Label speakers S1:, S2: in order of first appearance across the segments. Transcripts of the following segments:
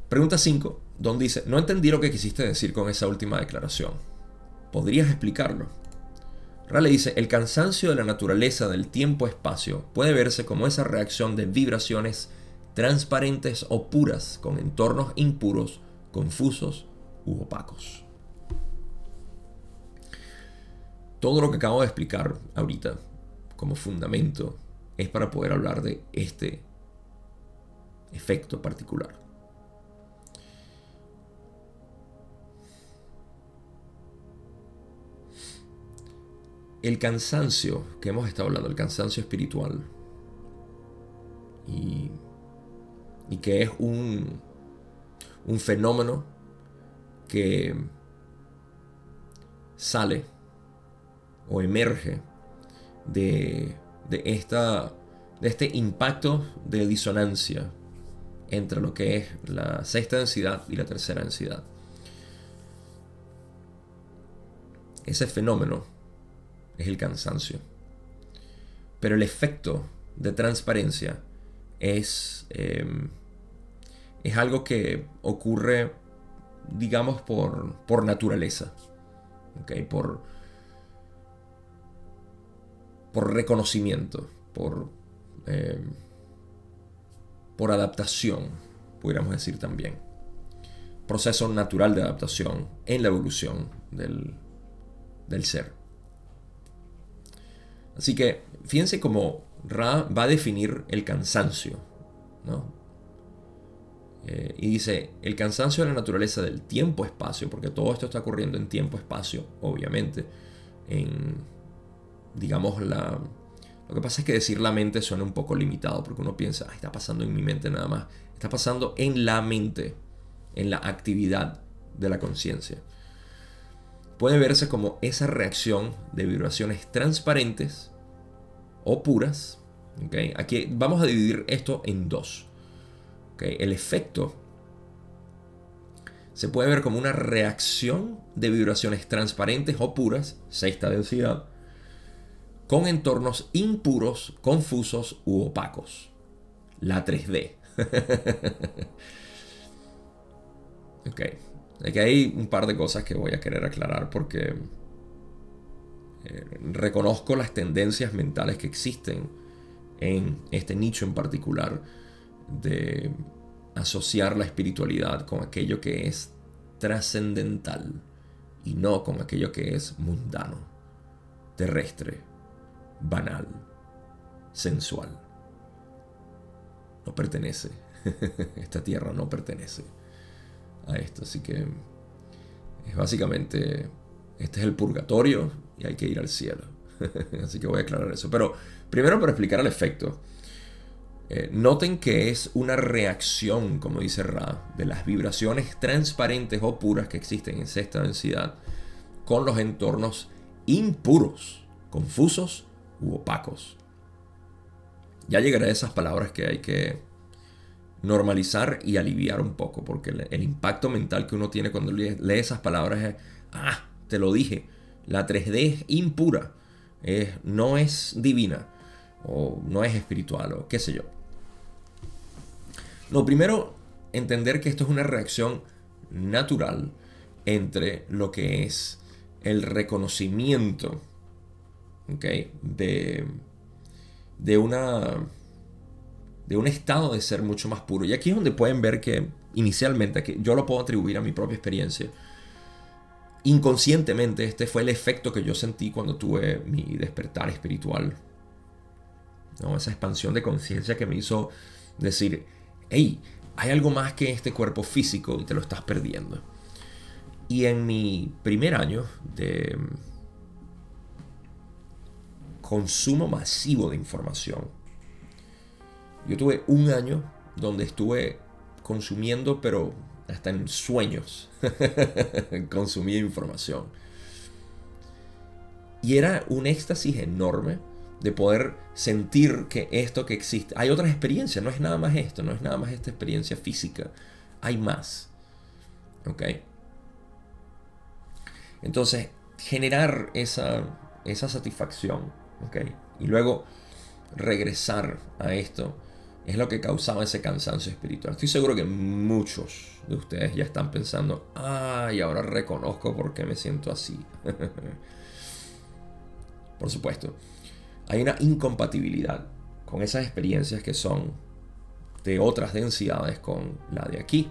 S1: Pregunta 5, Don dice, no entendí lo que quisiste decir con esa última declaración. ¿Podrías explicarlo? Ra le dice, el cansancio de la naturaleza del tiempo-espacio puede verse como esa reacción de vibraciones transparentes o puras con entornos impuros, confusos u opacos. Todo lo que acabo de explicar ahorita como fundamento es para poder hablar de este efecto particular. El cansancio que hemos estado hablando, el cansancio espiritual, y que es un fenómeno que sale o emerge de este impacto de disonancia entre lo que es la sexta densidad y la tercera densidad. Ese fenómeno es el cansancio. Pero el efecto de transparencia es algo que ocurre, digamos, por naturaleza, ¿okay? Por reconocimiento, por adaptación, pudiéramos decir también. Proceso natural de adaptación en la evolución del ser. Así que fíjense cómo Ra va a definir el cansancio, ¿no? Y dice, el cansancio de la naturaleza del tiempo-espacio, porque todo esto está ocurriendo en tiempo-espacio, obviamente. Digamos, lo que pasa es que decir la mente suena un poco limitado, porque uno piensa, está pasando en mi mente nada más. Está pasando en la mente, en la actividad de la conciencia. Puede verse como esa reacción de vibraciones transparentes o puras. ¿Okay? Aquí vamos a dividir esto en dos. ¿Okay? El efecto se puede ver como una reacción de vibraciones transparentes o puras, sexta densidad, con entornos impuros, confusos u opacos. La 3D. Ok. Aquí hay un par de cosas que voy a querer aclarar porque reconozco las tendencias mentales que existen en este nicho en particular de asociar la espiritualidad con aquello que es trascendental y no con aquello que es mundano, terrestre, banal, sensual. No pertenece. Esta tierra no pertenece a esto. Así que es básicamente, este es el purgatorio y hay que ir al cielo. Así que voy a aclarar eso. Pero primero, para explicar el efecto, noten que es una reacción, como dice Ra, de las vibraciones transparentes o puras que existen en sexta densidad con los entornos impuros, confusos u opacos. Ya llegaré a esas palabras que hay que normalizar y aliviar un poco, porque el impacto mental que uno tiene cuando lee esas palabras es, te lo dije, la 3D es impura, no es divina, o no es espiritual, o qué sé yo. Lo primero, entender que esto es una reacción natural entre lo que es el reconocimiento, ¿okay? de un estado de ser mucho más puro. Y aquí es donde pueden ver que inicialmente, que yo lo puedo atribuir a mi propia experiencia, inconscientemente este fue el efecto que yo sentí cuando tuve mi despertar espiritual, ¿no? Esa expansión de conciencia que me hizo decir, hey, hay algo más que este cuerpo físico y te lo estás perdiendo. Y en mi primer año de consumo masivo de información, yo tuve un año donde estuve consumiendo, pero hasta en sueños, consumía información. Y era un éxtasis enorme de poder sentir que esto que existe, hay otras experiencias, no es nada más esto, no es nada más esta experiencia física, hay más. ¿Ok? Entonces, generar esa satisfacción, ¿ok? Y luego regresar a esto es lo que causaba ese cansancio espiritual. Estoy seguro que muchos de ustedes ya están pensando, ay, ahora reconozco por qué me siento así. Por supuesto, hay una incompatibilidad con esas experiencias que son de otras densidades con la de aquí.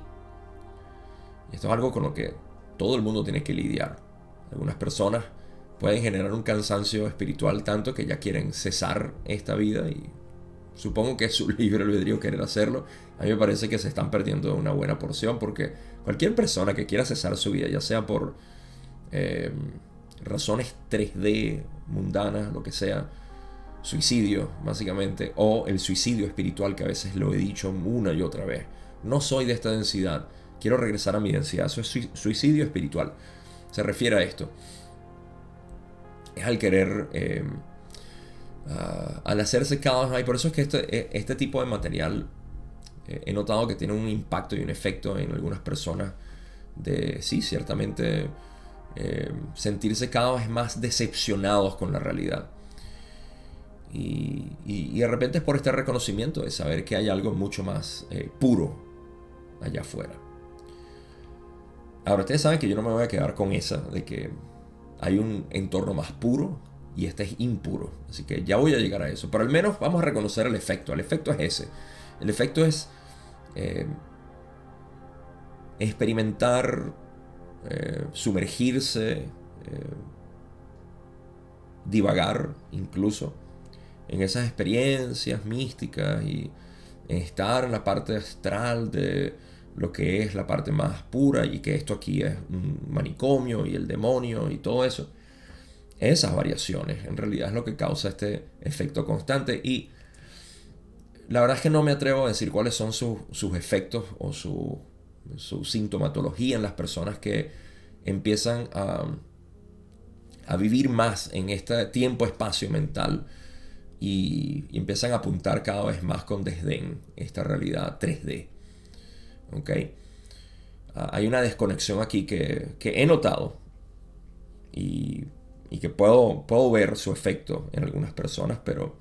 S1: Y esto es algo con lo que todo el mundo tiene que lidiar. Algunas personas pueden generar un cansancio espiritual tanto que ya quieren cesar esta vida, y supongo que es su libre albedrío querer hacerlo. A mí me parece que se están perdiendo una buena porción, porque cualquier persona que quiera cesar su vida, ya sea por razones 3D, mundanas, lo que sea, suicidio básicamente, o el suicidio espiritual, que a veces lo he dicho una y otra vez, no soy de esta densidad, quiero regresar a mi densidad. Eso es suicidio espiritual, se refiere a esto. Es al querer al hacerse cada vez más. Y por eso es que este tipo de material he notado que tiene un impacto y un efecto en algunas personas de, sí, ciertamente sentirse cada vez más decepcionados con la realidad. Y de repente es por este reconocimiento de saber que hay algo mucho más puro allá afuera. Ahora, ustedes saben que yo no me voy a quedar con esa de que hay un entorno más puro y este es impuro. Así que ya voy a llegar a eso. Pero al menos vamos a reconocer el efecto. El efecto es ese. El efecto es experimentar, sumergirse, divagar incluso en esas experiencias místicas y estar en la parte astral de lo que es la parte más pura, y que esto aquí es un manicomio y el demonio y todo eso. Esas variaciones en realidad es lo que causa este efecto constante, y la verdad es que no me atrevo a decir cuáles son sus efectos o su sintomatología en las personas que empiezan a vivir más en este tiempo-espacio mental y empiezan a apuntar cada vez más con desdén esta realidad 3D. ¿Ok? Hay una desconexión aquí que he notado y que puedo ver su efecto en algunas personas, pero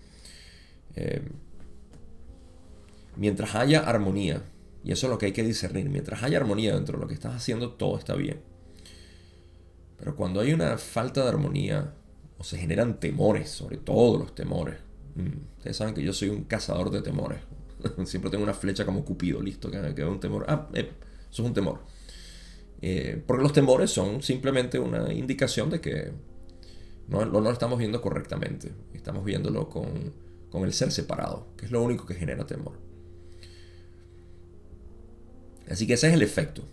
S1: mientras haya armonía, y eso es lo que hay que discernir, mientras haya armonía dentro de lo que estás haciendo, todo está bien. Pero cuando hay una falta de armonía, o se generan temores, sobre todo los temores, ustedes saben que yo soy un cazador de temores. Siempre tengo una flecha como Cupido, listo, que veo un temor. Eso es un temor. Porque los temores son simplemente una indicación de que no lo estamos viendo correctamente. Estamos viéndolo con el ser separado, que es lo único que genera temor. Así que ese es el efecto.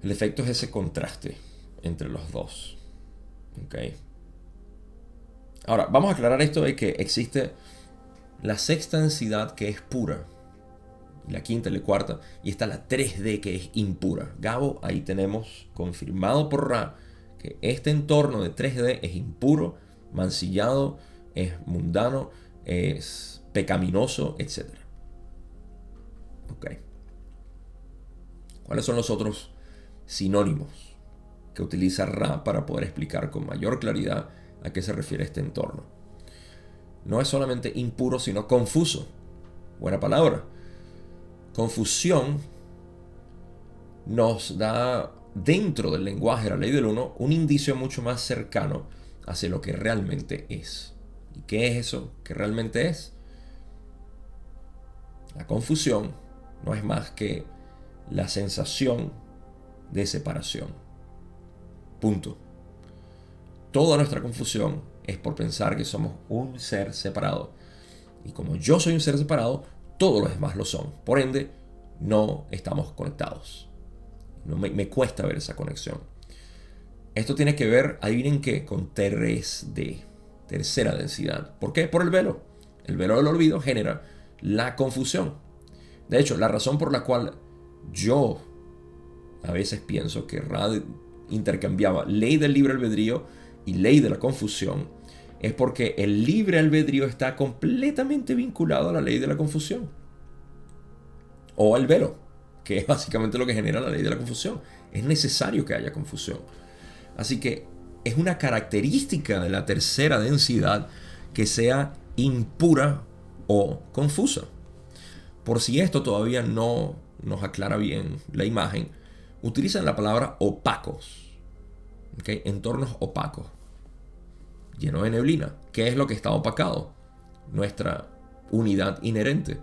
S1: El efecto es ese contraste entre los dos. ¿Okay? Ahora, vamos a aclarar esto de que existe la sexta densidad, que es pura, la quinta y la cuarta, y está la 3D, que es impura. Gabo, ahí tenemos confirmado por Ra que este entorno de 3D es impuro, mancillado, es mundano, es pecaminoso, etc. Ok. ¿Cuáles son los otros sinónimos que utiliza Ra para poder explicar con mayor claridad a qué se refiere este entorno? No es solamente impuro, sino confuso. Buena palabra. Confusión nos da, dentro del lenguaje de la ley del uno, un indicio mucho más cercano hacia lo que realmente es. ¿Y qué es eso que realmente es? La confusión no es más que la sensación de separación. Punto. Toda nuestra confusión es por pensar que somos un ser separado. Y como yo soy un ser separado, todos los demás lo son. Por ende, no estamos conectados. No me cuesta ver esa conexión. Esto tiene que ver, adivinen qué, con 3D, tercera densidad. ¿Por qué? Por el velo. El velo del olvido genera la confusión. De hecho, la razón por la cual yo a veces pienso que Ra intercambiaba ley del libre albedrío y ley de la confusión es porque el libre albedrío está completamente vinculado a la ley de la confusión, o al velo, que es básicamente lo que genera la ley de la confusión. Es necesario que haya confusión. Así que es una característica de la tercera densidad que sea impura o confusa. Por si esto todavía no nos aclara bien la imagen, utilizan la palabra opacos. ¿Okay? Entornos opacos, lleno de neblina. ¿Qué es lo que está opacado? Nuestra unidad inherente.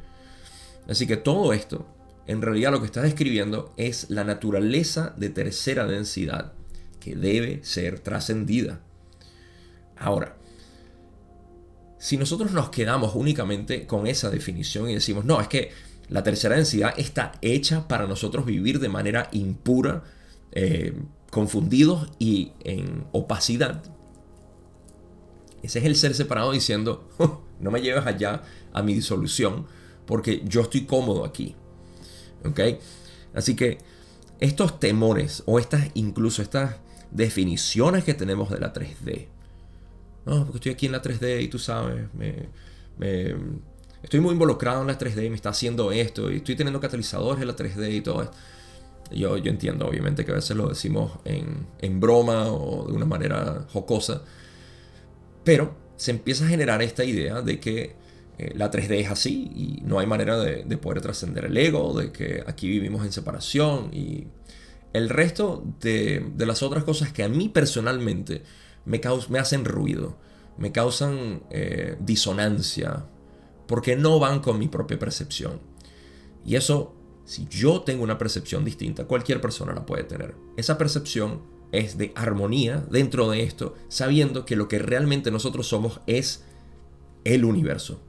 S1: Así que todo esto, en realidad lo que está describiendo es la naturaleza de tercera densidad que debe ser trascendida. Ahora, si nosotros nos quedamos únicamente con esa definición y decimos, no, es que la tercera densidad está hecha para nosotros vivir de manera impura, confundidos y en opacidad. Ese es el ser separado diciendo, oh, no me lleves allá a mi disolución porque yo estoy cómodo aquí. ¿Ok? Así que estos temores o incluso estas definiciones que tenemos de la 3D. No, porque estoy aquí en la 3D y tú sabes, estoy muy involucrado en la 3D y me está haciendo esto y estoy teniendo catalizadores en la 3D y todo esto. Yo entiendo, obviamente, que a veces lo decimos en broma o de una manera jocosa, pero se empieza a generar esta idea de que la 3D es así y no hay manera de poder trascender el ego, de que aquí vivimos en separación y el resto de las otras cosas que a mí personalmente me hacen ruido, me causan disonancia, porque no van con mi propia percepción. Y eso, si yo tengo una percepción distinta, cualquier persona la puede tener. Esa percepción es de armonía dentro de esto, sabiendo que lo que realmente nosotros somos es el universo.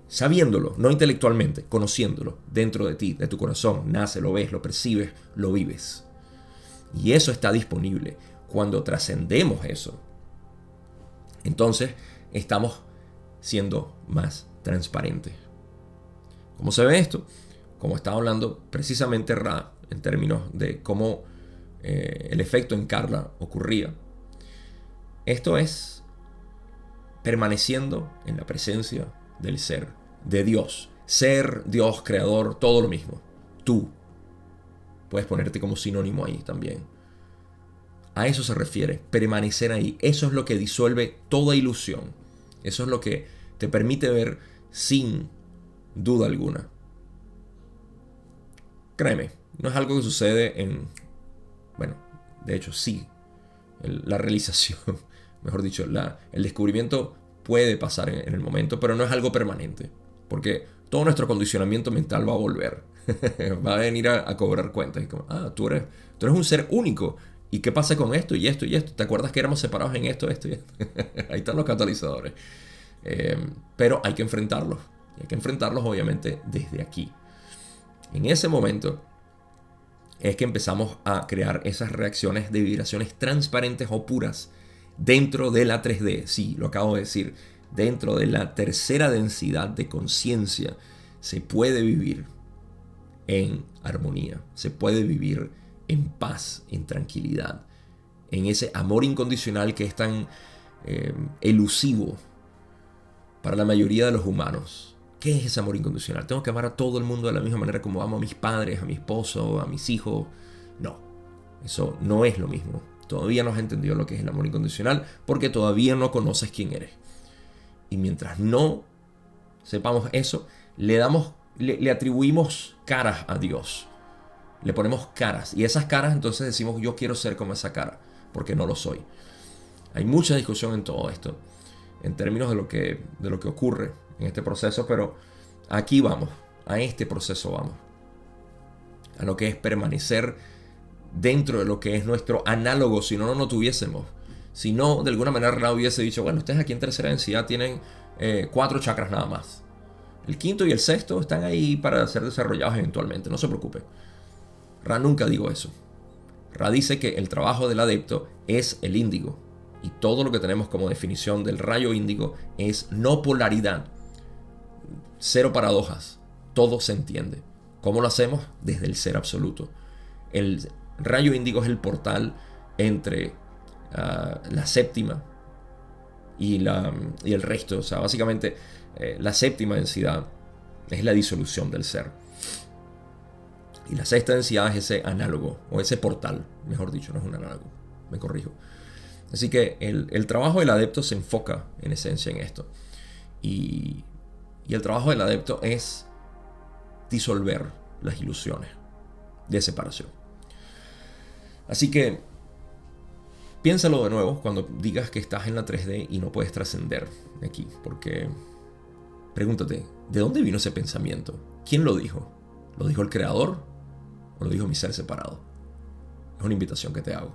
S1: Sabiéndolo, no intelectualmente, conociéndolo dentro de ti, de tu corazón, nace, lo ves, lo percibes, lo vives. Y eso está disponible. Cuando trascendemos eso, entonces estamos siendo más transparentes. ¿Cómo se ve esto? Como estaba hablando precisamente Ra, en términos de cómo el efecto en Carla ocurría. Esto es permaneciendo en la presencia del ser, de Dios. Ser, Dios, creador, todo lo mismo. Tú. Puedes ponerte como sinónimo ahí también. A eso se refiere, permanecer ahí. Eso es lo que disuelve toda ilusión. Eso es lo que te permite ver sin duda alguna. Créeme, no es algo que sucede bueno, de hecho sí. La realización, mejor dicho, el descubrimiento puede pasar en el momento, pero no es algo permanente. Porque todo nuestro condicionamiento mental va a volver. Va a venir a cobrar cuentas. Y como, tú eres un ser único. ¿Y qué pasa con esto y esto y esto? ¿Te acuerdas que éramos separados en esto, esto y esto? Ahí están los catalizadores. Pero hay que enfrentarlos. Y hay que enfrentarlos obviamente desde aquí. En ese momento es que empezamos a crear esas reacciones de vibraciones transparentes o puras dentro de la 3D. Sí, lo acabo de decir. Dentro de la tercera densidad de conciencia se puede vivir en armonía. Se puede vivir en paz, en tranquilidad, en ese amor incondicional que es tan elusivo para la mayoría de los humanos. ¿Qué es ese amor incondicional? ¿Tengo que amar a todo el mundo de la misma manera como amo a mis padres, a mi esposo, a mis hijos? No, eso no es lo mismo. Todavía no has entendido lo que es el amor incondicional porque todavía no conoces quién eres. Y mientras no sepamos eso, le atribuimos caras a Dios. Le ponemos caras. Y esas caras entonces decimos, yo quiero ser como esa cara, porque no lo soy. Hay mucha discusión en todo esto, en términos de lo que ocurre en este proceso, pero aquí vamos, a este proceso vamos. A lo que es permanecer dentro de lo que es nuestro análogo, si no lo tuviésemos. Si no, de alguna manera Ra hubiese dicho, bueno, ustedes aquí en tercera densidad tienen 4 chakras nada más. El quinto y el sexto están ahí para ser desarrollados eventualmente, no se preocupen. Ra nunca dijo eso. Ra dice que el trabajo del adepto es el índigo. Y todo lo que tenemos como definición del rayo índigo es no polaridad. Cero paradojas. Todo se entiende. ¿Cómo lo hacemos? Desde el ser absoluto. El rayo índigo es el portal entre la séptima y el resto. O sea, básicamente la séptima densidad es la disolución del ser. Y la sexta densidad es ese análogo, o ese portal, mejor dicho, no es un análogo, me corrijo. Así que el trabajo del adepto se enfoca en esencia en esto. Y Y el trabajo del adepto es disolver las ilusiones de separación. Así que piénsalo de nuevo cuando digas que estás en la 3D y no puedes trascender aquí, porque pregúntate, ¿de dónde vino ese pensamiento? ¿Quién lo dijo? ¿Lo dijo el creador o lo dijo mi ser separado? Es una invitación que te hago.